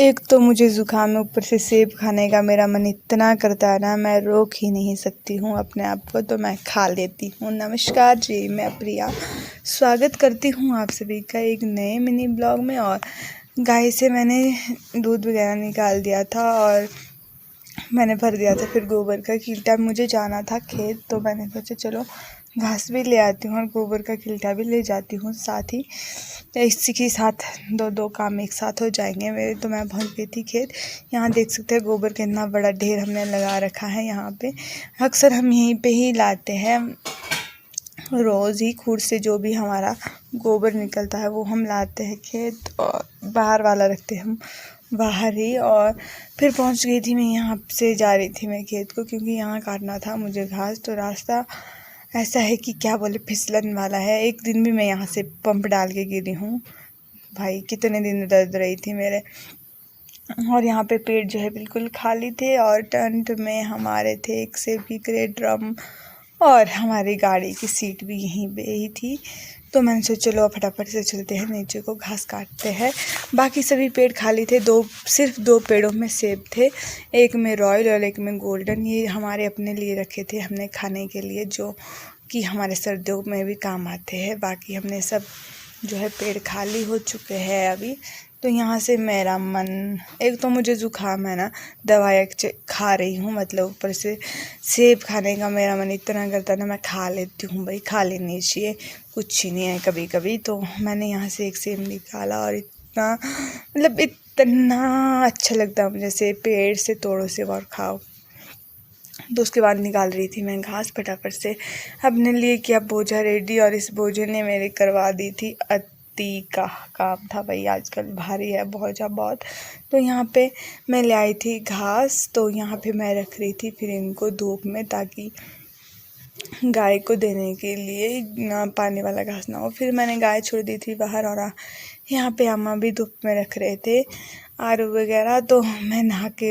एक तो मुझे ज़ुकाम है, ऊपर से सेब खाने का मेरा मन इतना करता है ना, मैं रोक ही नहीं सकती हूँ अपने आप को, तो मैं खा लेती हूँ। नमस्कार जी, मैं प्रिया स्वागत करती हूँ आप सभी का एक नए मिनी ब्लॉग में। और गाय से मैंने दूध वगैरह निकाल दिया था और मैंने भर दिया था। फिर गोबर का खील्टा, मुझे जाना था खेत, तो मैंने सोचा चलो घास भी ले आती हूँ और गोबर का खील्टा भी ले जाती हूँ साथ ही। इसी के साथ दो काम एक साथ हो जाएंगे मेरे। तो मैं पहुँच गई थी खेत। यहाँ देख सकते हैं गोबर का इतना बड़ा ढेर हमने लगा रखा है यहाँ पे। अक्सर हम यहीं पे ही लाते हैं, रोज़ ही खुद से जो भी हमारा गोबर निकलता है वो हम लाते हैं खेत, और बाहर वाला रखते हैं हम बाहर ही। और फिर पहुंच गई थी मैं, यहाँ से जा रही थी मैं खेत को, क्योंकि यहाँ काटना था मुझे घास। तो रास्ता ऐसा है कि क्या बोले, फिसलन वाला है। एक दिन भी मैं यहाँ से पंप डाल के गिरी हूँ भाई, कितने दिन दर्द रही थी मेरे। और यहाँ पे पेड़ जो है बिल्कुल खाली थे, और टेंट में हमारे थे एक सेब की क्रेट, ड्रम, और हमारी गाड़ी की सीट भी यहीं पे ही थी। तो मैंने सोचा चलो फटाफट से चलते हैं नीचे को, घास काटते हैं। बाकी सभी पेड़ खाली थे, सिर्फ दो पेड़ों में सेब थे, एक में रॉयल और एक में गोल्डन। ये हमारे अपने लिए रखे थे हमने खाने के लिए, जो कि हमारे सर्दियों में भी काम आते हैं। बाकी हमने सब जो है पेड़ खाली हो चुके हैं अभी। तो यहाँ से मेरा मन, एक तो मुझे ज़ुकाम है ना, दवाई खा रही हूँ, मतलब ऊपर से सेब खाने का मेरा मन इतना करता है ना, मैं खा लेती हूँ भाई, खा लेनी चाहिए, कुछ ही नहीं है कभी कभी। तो मैंने यहाँ से एक सेब निकाला और इतना, मतलब इतना अच्छा लगता है मुझे सेब, पेड़ से तोड़ो सेब और खाओ। तो उसके बाद निकाल रही थी मैं घास फटाफट से अपने लिए, किया बोझा रेडी, और इस बोझे ने मेरे करवा दी थी अति का काम था भाई, आजकल भारी है बोझा बहुत। तो यहाँ पे मैं ले आई थी घास, तो यहाँ पे मैं रख रही थी फिर इनको धूप में, ताकि गाय को देने के लिए ना पानी वाला घास ना हो। फिर मैंने गाय छोड़ दी थी बाहर, और यहाँ पे अम्मा भी धूप में रख रहे थे आरू वगैरह। तो मैं नहा के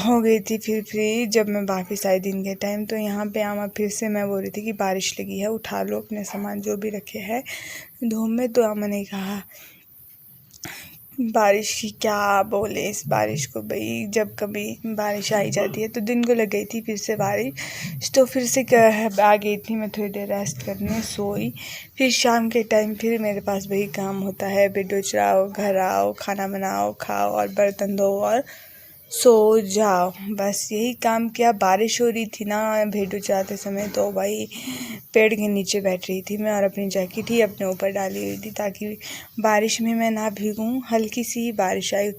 हो गई थी फिर फ्री, जब मैं वापस आई दिन के टाइम। तो यहाँ पे अम्मा फिर से मैं बोल रही थी कि बारिश लगी है, उठा लो अपने सामान जो भी रखे हैं धूप में। तो अम्मा ने कहा बारिश की क्या बोले इस बारिश को भाई, जब कभी बारिश आई जाती है। तो दिन को लग गई थी फिर से बारिश, तो फिर से आ गई थी मैं थोड़ी देर रेस्ट करने, सोई। फिर शाम के टाइम फिर मेरे पास वही काम होता है, वीडियो चलाओ, घर आओ, खाना बनाओ, खाओ और बर्तन धो और सो जाओ, बस यही काम किया। बारिश हो रही थी ना वीडियो चलाते समय, तो भाई पेड़ के नीचे बैठ रही थी मैं, और अपनी जैकेट ही अपने ऊपर डाली हुई थी ताकि बारिश में मैं ना भीगूं। हल्की सी बारिश आई,